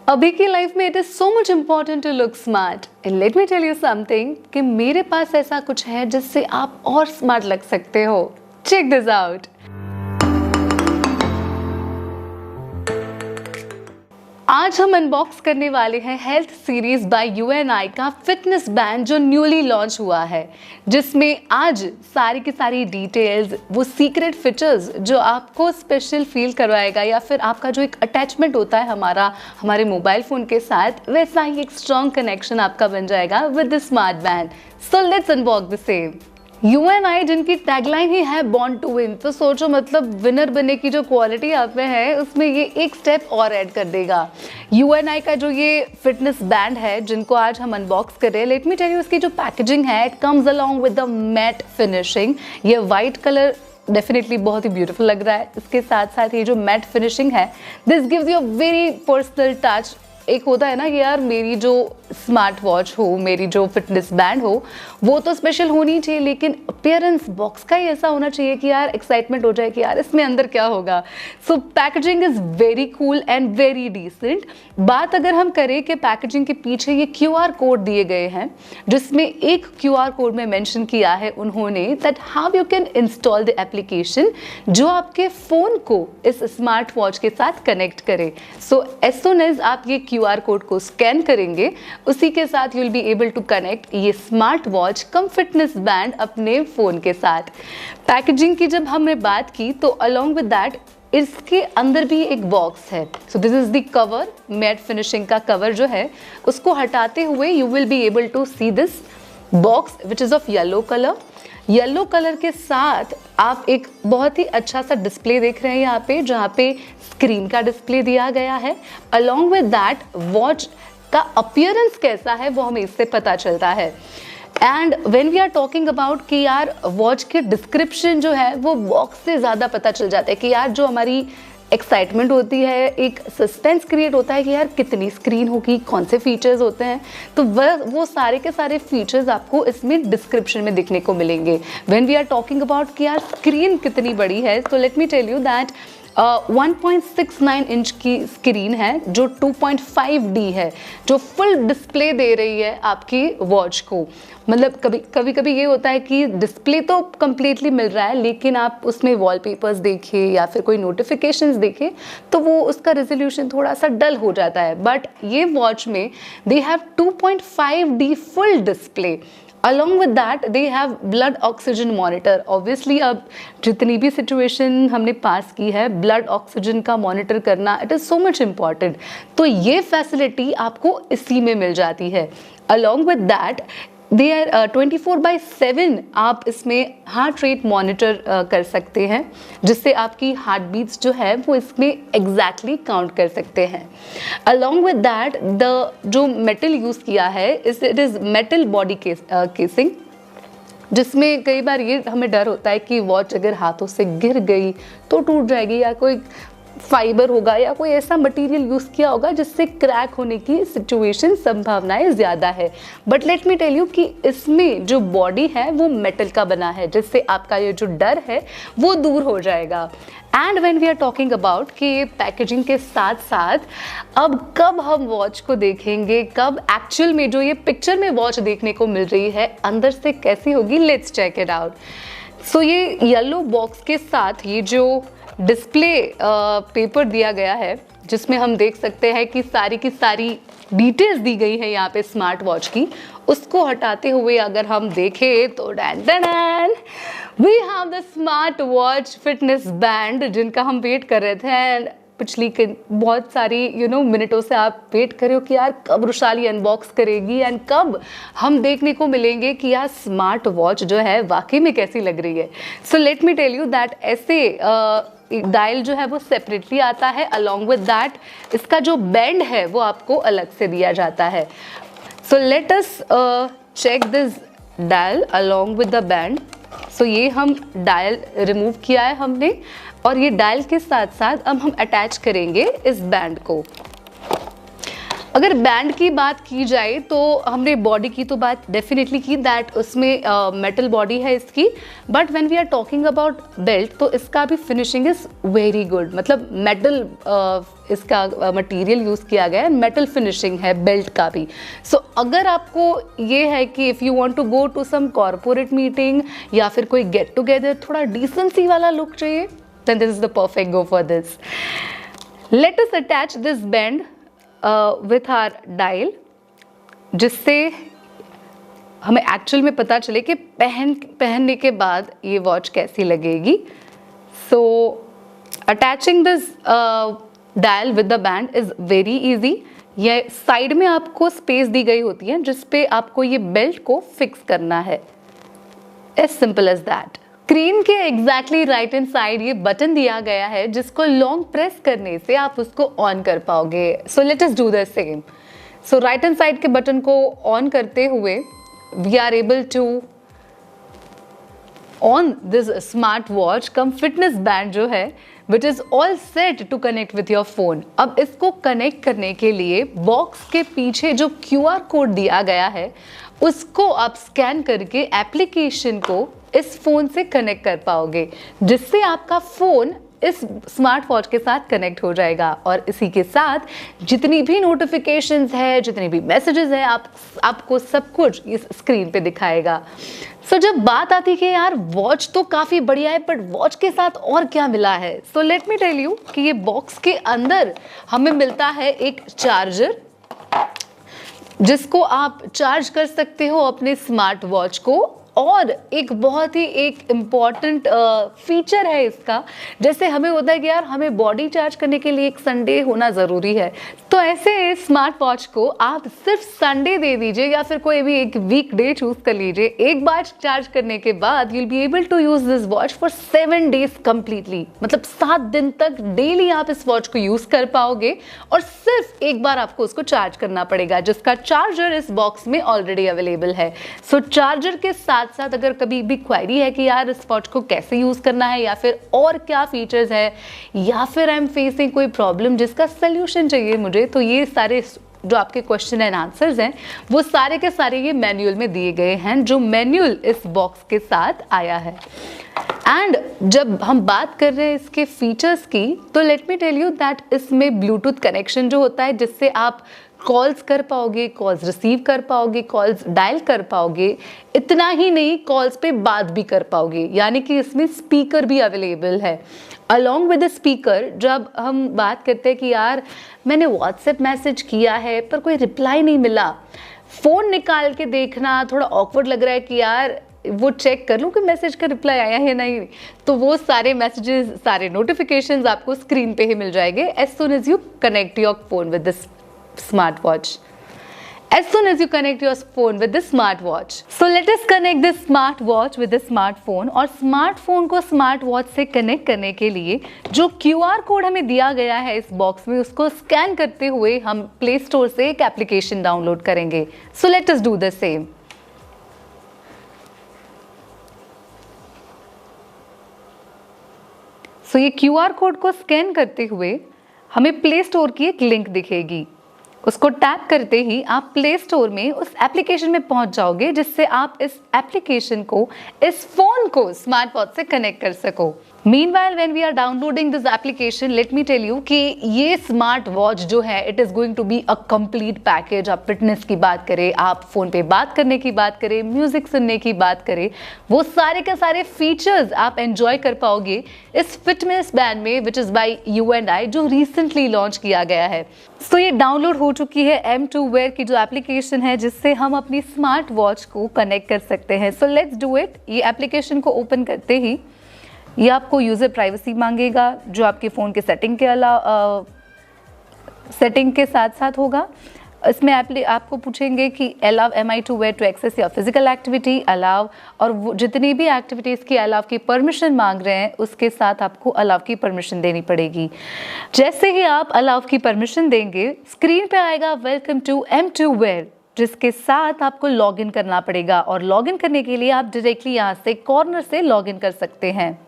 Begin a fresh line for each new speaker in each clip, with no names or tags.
अभी की लाइफ में it is so much important to look smart and let me tell you something कि मेरे पास ऐसा कुछ है जिससे आप और स्मार्ट लग सकते हो। Check this out. आज हम अनबॉक्स करने वाले हैं हेल्थ सीरीज बाय यूएनआई का फिटनेस बैंड जो न्यूली लॉन्च हुआ है, जिसमें आज सारी की सारी डिटेल्स, वो सीक्रेट फीचर्स जो आपको स्पेशल फील करवाएगा या फिर आपका जो एक अटैचमेंट होता है हमारे मोबाइल फ़ोन के साथ, वैसा ही एक स्ट्रॉन्ग कनेक्शन आपका बन जाएगा with the smart band. So let's unbox the same. Uni जिनकी टैगलाइन ही है बॉर्न टू विन, तो सोचो मतलब विनर बनने की जो क्वालिटी आप में है उसमें ये एक स्टेप और ऐड कर देगा। यूएनआई का जो ये फिटनेस बैंड है जिनको आज हम अनबॉक्स कर रहे हैं, लेट मी टेल यू, इसकी जो पैकेजिंग है it comes along with the mat finishing. ये वाइट कलर डेफिनेटली बहुत ही ब्यूटीफुल लग रहा है। इसके साथ साथ ये जो मैट फिनिशिंग है, this gives you a very personal touch. एक होता है ना कि यार मेरी जो स्मार्ट वॉच हो, मेरी जो फिटनेस बैंड हो, वो तो स्पेशल होनी चाहिए, लेकिन अपीयरेंस बॉक्स का ही ऐसा होना चाहिए कि यार एक्साइटमेंट हो जाए कि यार इसमें अंदर क्या होगा। So packaging is very cool and very decent. बात अगर हम करें कि पैकेजिंग के पीछे ये QR कोड दिए गए हैं, जिसमें एक QR कोड में मेंशन किया है उन्होंने that how you can install the application जो आपके फ़ोन को इस स्मार्ट वॉच के साथ कनेक्ट करे। सो एज सून एज आप ये QR कोड को स्कैन करेंगे, उसी के साथ you will be able to connect ये smart watch cum fitness band अपने फ़ोन के साथ। पैकेजिंग की जब हमने बात की तो अलोंग विद दैट इसके अंदर भी एक बॉक्स है। So this is the cover, matte finishing का कवर जो है उसको हटाते हुए you will be able to see this box which is of yellow colour. Yellow colour के साथ आप एक बहुत ही अच्छा सा डिस्प्ले देख रहे हैं यहाँ पे, जहाँ पे स्क्रीन का डिस्प्ले दिया गया है। अलोंग विद दैट वॉच का अपीयरेंस कैसा है वो हमें इससे पता चलता है। And when we are talking about कि यार वॉच के डिस्क्रिप्शन जो है वो बॉक्स से ज़्यादा पता चल जाता है कि यार जो हमारी एक्साइटमेंट होती है, एक सस्पेंस क्रिएट होता है कि यार कितनी स्क्रीन होगी, कौन से फीचर्स होते हैं, तो वो सारे के सारे फीचर्स आपको इसमें डिस्क्रिप्शन में दिखने को मिलेंगे। When we are talking about कि यार स्क्रीन कितनी बड़ी है, तो let me tell you that 1.69 inch की स्क्रीन है जो 2.5D है, जो फुल डिस्प्ले दे रही है आपकी वॉच को। मतलब कभी कभी ये होता है कि डिस्प्ले तो कम्प्लीटली मिल रहा है, लेकिन आप उसमें वॉलपेपर्स देखें या फिर कोई नोटिफिकेशंस देखें तो वो उसका रेजोल्यूशन थोड़ा सा डल हो जाता है। बट ये वॉच में they have 2.5D full display. Along with that they have blood oxygen monitor। Obviously अब जितनी भी सिचुएशन हमने पास की है, ब्लड ऑक्सीजन का मॉनिटर करना it is so much important, तो ये फैसिलिटी आपको इसी में मिल जाती है। Along with that they are 24/7 आप इसमें हार्ट रेट मॉनिटर कर सकते हैं, जिससे आपकी हार्ट बीट्स जो है वो इसमें एग्जैक्टली काउंट कर सकते हैं। अलॉन्ग विद दैट द जो मेटल यूज़ किया है it is metal body casing, जिसमें कई बार ये हमें डर होता है कि वॉच अगर हाथों से गिर गई तो टूट जाएगी, या कोई फाइबर होगा या कोई ऐसा मटेरियल यूज़ किया होगा जिससे क्रैक होने की सिचुएशन संभावनाएं ज़्यादा है। But let me tell you कि इसमें जो बॉडी है वो मेटल का बना है, जिससे आपका ये जो डर है वो दूर हो जाएगा। And when we are talking about कि पैकेजिंग के साथ साथ अब कब हम वॉच को देखेंगे, कब एक्चुअल में जो ये पिक्चर में वॉच देखने को मिल रही है अंदर से कैसी होगी, लेट्स चेक इट आउट। सो ये येलो बॉक्स के साथ ये जो डिस्प्ले पेपर दिया गया है, जिसमें हम देख सकते हैं कि सारी की सारी डिटेल्स दी गई है यहाँ पे स्मार्ट वॉच की, उसको हटाते हुए अगर हम देखें तो we have the smart watch fitness band, जिनका हम वेट कर रहे थे। पिछली बहुत सारी मिनटों से आप वेट कर रहे हो कि यार कब रुशाली अनबॉक्स करेगी एंड कब हम देखने को मिलेंगे कि यार स्मार्ट वॉच जो है वाकई में कैसी लग रही है। So let me tell you that ऐसे डायल जो है वो सेपरेटली आता है। अलोंग विद दैट इसका जो बैंड है वो आपको अलग से दिया जाता है। So let us check this dial along with the band. So ये हम डायल रिमूव किया है हमने, और ये डायल के साथ साथ अब हम अटैच करेंगे इस बैंड को। अगर बैंड की बात की जाए तो हमने बॉडी की तो बात डेफिनेटली की, दैट उसमें मेटल बॉडी है इसकी, but when we are talking about belt तो इसका भी फिनिशिंग इज़ वेरी गुड, मतलब मेटल इसका मटेरियल यूज़ किया गया है, मेटल फिनिशिंग है बेल्ट का भी। सो अगर आपको ये है कि if you want to go to some corporate meeting या फिर कोई गेट टुगेदर, थोड़ा डिसेंसी वाला लुक चाहिए, then this is the perfect go for this. Let us attach this band with our dial, जिससे हमें एक्चुअल में पता चले कि पहनने के बाद ये वॉच कैसी लगेगी। So attaching this dial with the band is very easy. ये साइड में आपको स्पेस दी गई होती है जिस पे आपको ये बेल्ट को फिक्स करना है, as simple as that. Screen के एग्जैक्टली राइट हैंड साइड ये बटन दिया गया है जिसको लॉन्ग प्रेस करने से आप उसको ऑन कर पाओगे। So let us do the same. So right hand side के बटन को ऑन करते हुए we are able to on this smart watch cum fitness band जो है which is all set to connect with your phone. अब इसको connect करने के लिए बॉक्स के पीछे जो QR कोड दिया गया है उसको आप स्कैन करके एप्लीकेशन को इस फोन से कनेक्ट कर पाओगे, जिससे आपका फोन इस स्मार्ट वॉच के साथ कनेक्ट हो जाएगा और इसी के साथ जितनी भी नोटिफिकेशंस है, जितने भी मैसेजेस हैं, आपको सब कुछ इस स्क्रीन पे दिखाएगा। सो जब बात आती है कि यार वॉच तो काफ़ी बढ़िया है बट वॉच के साथ और क्या मिला है, so let me tell you कि ये बॉक्स के अंदर हमें मिलता है एक चार्जर जिसको आप चार्ज कर सकते हो अपने स्मार्ट वॉच को। और एक बहुत ही एक इम्पॉर्टेंट फीचर है इसका, जैसे हमें होता है कि यार हमें बॉडी चार्ज करने के लिए एक संडे होना ज़रूरी है, तो ऐसे स्मार्ट वॉच को आप सिर्फ संडे दे दीजिए या फिर कोई भी एक वीक डे चूज कर लीजिए। एक बार चार्ज करने के बाद you will be able to use this watch for 7 days completely, मतलब 7 दिन तक डेली आप इस वॉच को यूज कर पाओगे और सिर्फ एक बार आपको उसको चार्ज करना पड़ेगा, जिसका चार्जर इस बॉक्स में ऑलरेडी अवेलेबल है। सो चार्जर के साथ साथ अगर कभी भी क्वेरी है कि यार इस वॉच को कैसे यूज करना है या फिर और क्या फीचर्स है या फिर आई एम फेसिंग कोई प्रॉब्लम जिसका सोल्यूशन चाहिए मुझे, तो ये सारे जो आपके क्वेश्चन एंड आंसर्स हैं वो सारे के सारे ये मैनुअल में दिए गए हैं, जो मैनुअल इस बॉक्स के साथ आया है। एंड जब हम बात कर रहे हैं इसके फीचर्स की, तो let me tell you that इसमें ब्लूटूथ कनेक्शन जो होता है जिससे आप कॉल्स कर पाओगे, कॉल्स रिसीव कर पाओगे, कॉल्स डायल कर पाओगे। इतना ही नहीं, कॉल्स पे बात भी कर पाओगे, यानी कि इसमें स्पीकर भी अवेलेबल है। अलॉन्ग विद द स्पीकर जब हम बात करते हैं कि यार मैंने व्हाट्सएप मैसेज किया है पर कोई रिप्लाई नहीं मिला, फ़ोन निकाल के देखना थोड़ा ऑकवर्ड लग रहा है कि यार वो चेक कर लूँ कि मैसेज का रिप्लाई आया है नहीं, तो वो सारे मैसेजेस, सारे नोटिफिकेशंस आपको स्क्रीन पे ही मिल जाएंगे as soon as you connect your phone with this smartwatch. As soon as you connect your phone with this smartwatch. So let us connect this smartwatch with the smartphone। और smartphone को smartwatch से connect करने के लिए जो QR code हमें दिया गया है इस बॉक्स में, उसको स्कैन करते हुए हम प्ले स्टोर से एक एप्लीकेशन डाउनलोड करेंगे। So let us do the same। So ये QR कोड को स्कैन करते हुए हमें प्ले स्टोर की एक लिंक दिखेगी, उसको टैप करते ही आप प्ले स्टोर में उस एप्लीकेशन में पहुंच जाओगे, जिससे आप इस एप्लीकेशन को, इस फोन को स्मार्ट वॉच से कनेक्ट कर सको। Meanwhile, when we are downloading this application, let me tell you कि ये स्मार्ट वॉच जो है it is going to be a complete package. आप फिटनेस की बात करें, आप फ़ोन पे बात करने की बात करें, म्यूज़िक सुनने की बात करें, वो सारे के सारे फीचर्स आप एंजॉय कर पाओगे इस फिटनेस बैंड में, विच इज़ बाय U&I, जो रिसेंटली लॉन्च किया गया है। सो ये डाउनलोड हो चुकी है M2 Wear की जो एप्लीकेशन है, जिससे हम अपनी स्मार्ट वॉच को कनेक्ट कर सकते हैं। So let's do it. ये एप्लीकेशन को ओपन करते ही ये आपको यूज़र प्राइवेसी मांगेगा, जो आपके फ़ोन के सेटिंग के साथ साथ होगा। इसमें आपको पूछेंगे कि allow MI to wear to access या फिजिकल एक्टिविटी, अलाउ, और वो जितनी भी एक्टिविटीज़ की अलाउ की परमिशन मांग रहे हैं उसके साथ आपको अलाउ की परमिशन देनी पड़ेगी। जैसे ही आप अलाउ की परमिशन देंगे, स्क्रीन पे आएगा वेलकम टू M2 Wear, जिसके साथ आपको लॉगिन करना पड़ेगा। और लॉगिन करने के लिए आप डायरेक्टली यहाँ से कॉर्नर से लॉगिन कर सकते हैं।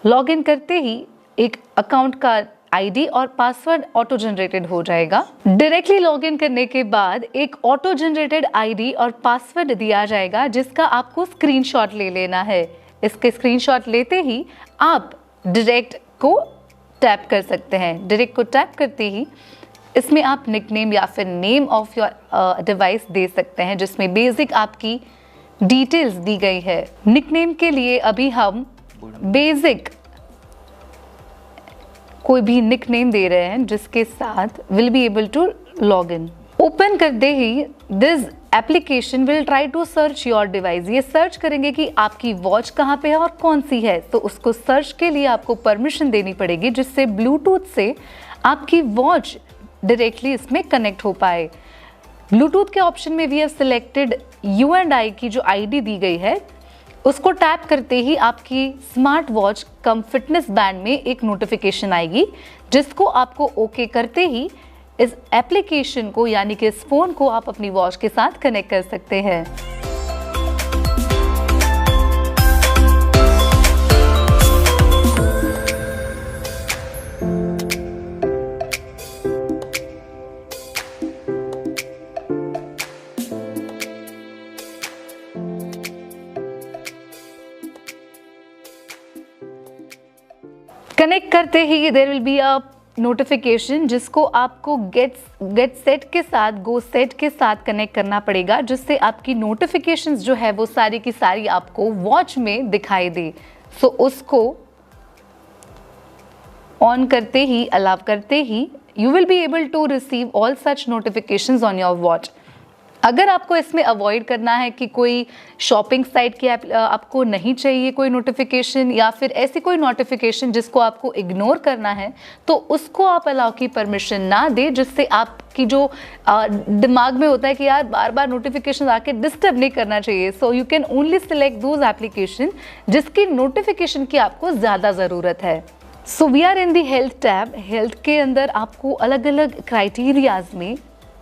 लॉगिन करते ही एक अकाउंट का आईडी और पासवर्ड ऑटो जनरेटेड हो जाएगा। डायरेक्टली लॉगिन करने के बाद एक ऑटो जनरेटेड आईडी और पासवर्ड दिया जाएगा जिसका आपको स्क्रीनशॉट ले लेना है। इसके स्क्रीनशॉट लेते ही आप डायरेक्ट को टैप कर सकते हैं। डायरेक्ट को टैप करते ही इसमें आप निकनेम या फिर नेम ऑफ योर डिवाइस दे सकते हैं जिसमें बेसिक आपकी डिटेल्स दी गई है। निकनेम के लिए अभी हम बेसिक कोई भी निकनेम दे रहे हैं जिसके साथ will be able to log in. Open करते ही this application will try to search your device. ये सर्च करेंगे कि आपकी वॉच कहाँ पे है और कौन सी है। तो उसको सर्च के लिए आपको परमिशन देनी पड़ेगी जिससे ब्लूटूथ से आपकी वॉच डायरेक्टली इसमें कनेक्ट हो पाए। ब्लूटूथ के ऑप्शन में वी हैव सिलेक्टेड U&I की जो आईडी दी गई है उसको टैप करते ही आपकी smart watch cum fitness band में एक नोटिफिकेशन आएगी जिसको आपको ओके करते ही इस एप्लीकेशन को यानी कि इस फोन को आप अपनी वॉच के साथ कनेक्ट कर सकते हैं। कनेक्ट करते ही there will be a notification जिसको आपको गेट सेट के साथ गो सेट के साथ कनेक्ट करना पड़ेगा जिससे आपकी नोटिफिकेशंस जो है वो सारी की सारी आपको वॉच में दिखाई दे। सो उसको ऑन करते ही अलाउ करते ही you will be able to receive all such notifications on your watch. अगर आपको इसमें अवॉइड करना है कि कोई शॉपिंग साइट की आपको नहीं चाहिए कोई नोटिफिकेशन या फिर ऐसी कोई नोटिफिकेशन जिसको आपको इग्नोर करना है तो उसको आप अलाउ की परमिशन ना दे जिससे आपकी जो दिमाग में होता है कि यार बार बार नोटिफिकेशन आके डिस्टर्ब नहीं करना चाहिए। So you can only select those application जिसकी नोटिफिकेशन की आपको ज़्यादा ज़रूरत है। So we are in the health tab. Health के अंदर आपको अलग अलग क्राइटेरियाज में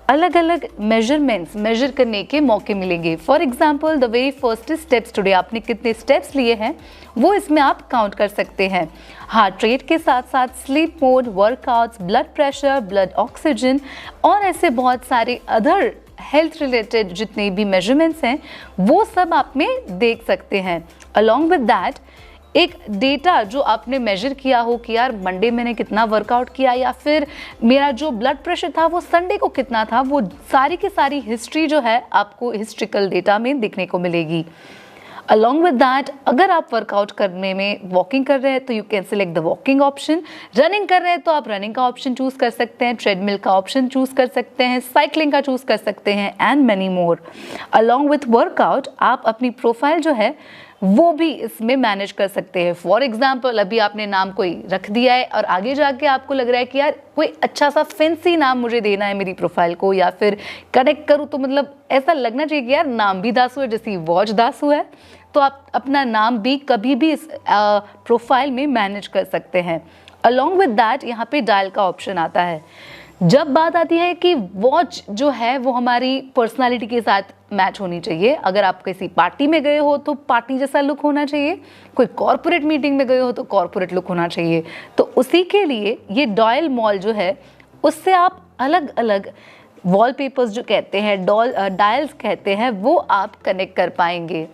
अलग अलग मेजरमेंट्स मेजर करने के मौके मिलेंगे। For example the very first steps today, आपने कितने स्टेप्स लिए हैं वो इसमें आप काउंट कर सकते हैं। हार्ट रेट के साथ साथ sleep mode, workouts, blood pressure, blood oxygen और ऐसे बहुत सारे अदर हेल्थ रिलेटेड जितने भी मेजरमेंट्स हैं वो सब आप में देख सकते हैं। अलॉन्ग विद दैट एक डेटा जो आपने मेजर किया हो कि यार मंडे मैंने कितना वर्कआउट किया या फिर मेरा जो ब्लड प्रेशर था वो संडे को कितना था, वो सारी की सारी हिस्ट्री जो है आपको हिस्ट्रिकल डेटा में देखने को मिलेगी। अलॉन्ग विद दैट अगर आप वर्कआउट करने में वॉकिंग कर रहे हैं तो you can select the walking option. Running कर रहे हैं तो आप रनिंग का ऑप्शन चूज कर सकते हैं, ट्रेडमिल का ऑप्शन चूज कर सकते हैं, साइकिलिंग का चूज कर सकते हैं and many more. Along with workout आप अपनी प्रोफाइल जो है वो भी इसमें मैनेज कर सकते हैं। फॉर एग्जाम्पल अभी आपने नाम कोई रख दिया है और आगे जाके आपको लग रहा है कि यार कोई अच्छा सा फैंसी नाम मुझे देना है मेरी प्रोफाइल को या फिर कनेक्ट करूँ तो मतलब ऐसा लगना चाहिए कि यार नाम भी दासू है जैसी वॉच दासू है, तो आप अपना नाम भी कभी भी इस प्रोफाइल में मैनेज कर सकते हैं। अलॉन्ग विद दैट यहाँ पे डायल का ऑप्शन आता है। जब बात आती है कि वॉच जो है वो हमारी पर्सनालिटी के साथ मैच होनी चाहिए। अगर आप किसी पार्टी में गए हो तो पार्टी जैसा लुक होना चाहिए, कोई कॉर्पोरेट मीटिंग में गए हो तो कॉर्पोरेट लुक होना चाहिए। तो उसी के लिए ये डायल मॉल जो है उससे आप अलग अलग वॉलपेपर्स जो कहते हैं डायल्स कहते हैं वो आप कनेक्ट कर पाएंगे।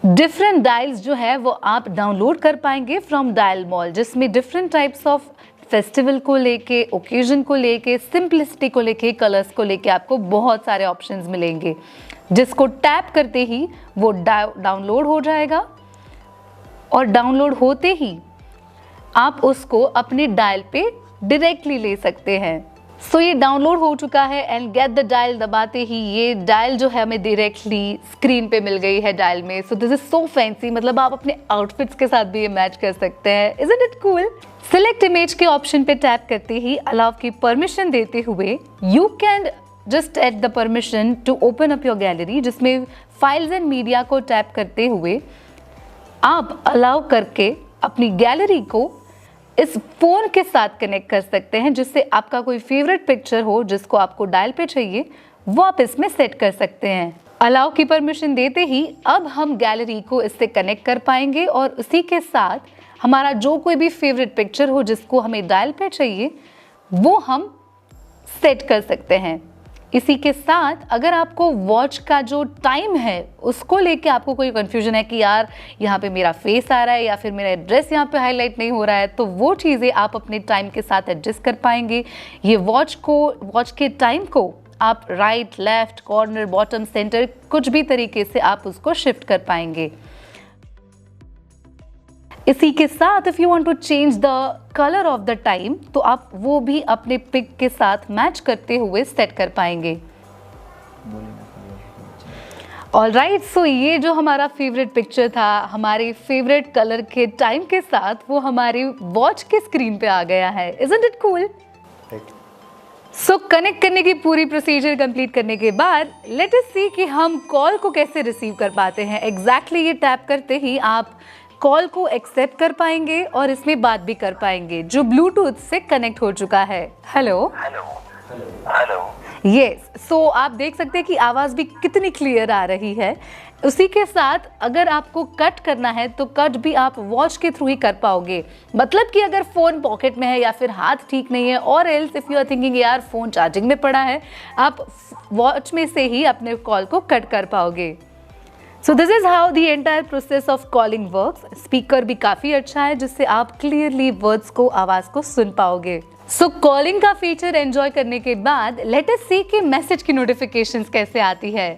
डिफरेंट डायल्स जो है वो आप डाउनलोड कर पाएंगे फ्रॉम डायल मॉल, जिसमें डिफरेंट टाइप्स ऑफ फेस्टिवल को लेके, ओकेजन को लेके, सिंपलिसिटी को लेके, कलर्स को लेके आपको बहुत सारे ऑप्शंस मिलेंगे जिसको टैप करते ही वो डाउनलोड हो जाएगा और डाउनलोड होते ही आप उसको अपने डायल पे डायरेक्टली ले सकते हैं। सो ये डाउनलोड हो चुका है एंड गेट द डायल दबाते ही ये डायल जो है हमें डायरेक्टली स्क्रीन पे मिल गई है डायल में। So this is so fancy, मतलब आप अपने आउटफिट्स के साथ भी ये मैच कर सकते हैं। Isn't it cool? Select image के ऑप्शन पे टैप करते ही अलाउ की परमिशन देते हुए you can just add the permission to open up your gallery, जिसमें फाइल्स एंड मीडिया को टैप करते हुए आप अलाउ करके अपनी गैलरी को इस फोन के साथ कनेक्ट कर सकते हैं, जिससे आपका कोई फेवरेट पिक्चर हो जिसको आपको डायल पे चाहिए वो आप इसमें सेट कर सकते हैं। अलाउ की परमिशन देते ही अब हम गैलरी को इससे कनेक्ट कर पाएंगे और उसी के साथ हमारा जो कोई भी फेवरेट पिक्चर हो जिसको हमें डायल पे चाहिए वो हम सेट कर सकते हैं। इसी के साथ अगर आपको वॉच का जो टाइम है उसको लेके आपको कोई कन्फ्यूजन है कि यार यहाँ पे मेरा फेस आ रहा है या फिर मेरा एड्रेस यहाँ पे हाईलाइट नहीं हो रहा है, तो वो चीज़ें आप अपने टाइम के साथ एडजस्ट कर पाएंगे। ये वॉच के टाइम को आप right, left, corner, bottom, centre कुछ भी तरीके से आप उसको शिफ्ट कर पाएंगे। इसी के साथ if you want to change the colour of the time तो आप वो भी अपने पिक के साथ मैच करते हुए सेट कर पाएंगे। ऑलराइट, सो ये जो हमारा फेवरेट पिक्चर था हमारे फेवरेट कलर के टाइम के साथ, वो हमारी वॉच के स्क्रीन पे आ गया है। Isn't it cool? So connect करने की पूरी प्रोसीजर कंप्लीट करने के बाद लेट अस सी कि हम कॉल को कैसे रिसीव कर पाते हैं। एग्जैक्टली ये टैप करते ही आप कॉल को एक्सेप्ट कर पाएंगे और इसमें बात भी कर पाएंगे जो ब्लूटूथ से कनेक्ट हो चुका है। Hello
hello.
यस, सो आप देख सकते हैं कि आवाज़ भी कितनी क्लियर आ रही है। उसी के साथ अगर आपको कट करना है तो कट भी आप वॉच के थ्रू ही कर पाओगे। मतलब कि अगर फ़ोन पॉकेट में है या फिर हाथ ठीक नहीं है और else if you are thinking यार फ़ोन चार्जिंग में पड़ा है, आप वॉच में से ही अपने कॉल को कट कर पाओगे। सो this is how the entire process of calling works. Speaker भी काफ़ी अच्छा है जिससे आप क्लियरली वर्ड्स को, आवाज़ को सुन पाओगे। सो कॉलिंग का फीचर एंजॉय करने के बाद लेट अस सी कि मैसेज की नोटिफिकेशंस कैसे आती है।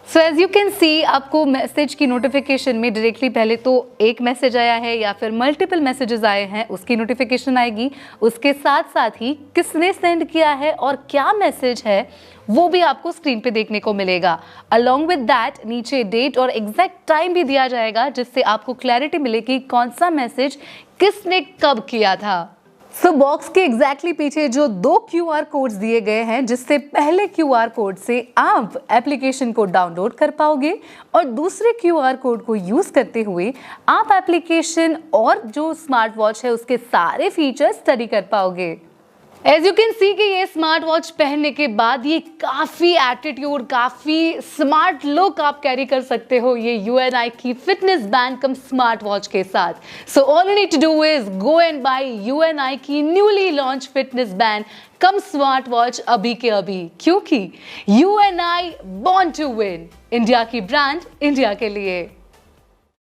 So as you can see आपको मैसेज की नोटिफिकेशन में डायरेक्टली पहले तो एक मैसेज आया है या फिर मल्टीपल मैसेजेस आए हैं उसकी नोटिफिकेशन आएगी। उसके साथ साथ ही किसने सेंड किया है और क्या मैसेज है वो भी आपको स्क्रीन पे देखने को मिलेगा। अलॉन्ग विद दैट नीचे डेट और एग्जैक्ट टाइम भी दिया जाएगा जिससे आपको क्लैरिटी मिले कि कौन सा मैसेज किसने कब किया था। सो बॉक्स के एग्जैक्टली पीछे जो 2 QR कोड्स दिए गए हैं जिससे पहले QR कोड से आप एप्लीकेशन को डाउनलोड कर पाओगे और दूसरे QR कोड को यूज़ करते हुए आप एप्लीकेशन और जो स्मार्ट वॉच है उसके सारे फीचर्स स्टडी कर पाओगे। एज यू कैन सी कि ये स्मार्ट वॉच पहनने के बाद ये काफ़ी एटीट्यूड, काफ़ी स्मार्ट लुक आप कैरी कर सकते हो ये UNI की fitness band cum smart watch के साथ। So all you need to do is go and buy UNI की newly launch fitness band cum smart watch अभी के अभी, क्योंकि UNI born to win, India की ब्रांड इंडिया के लिए।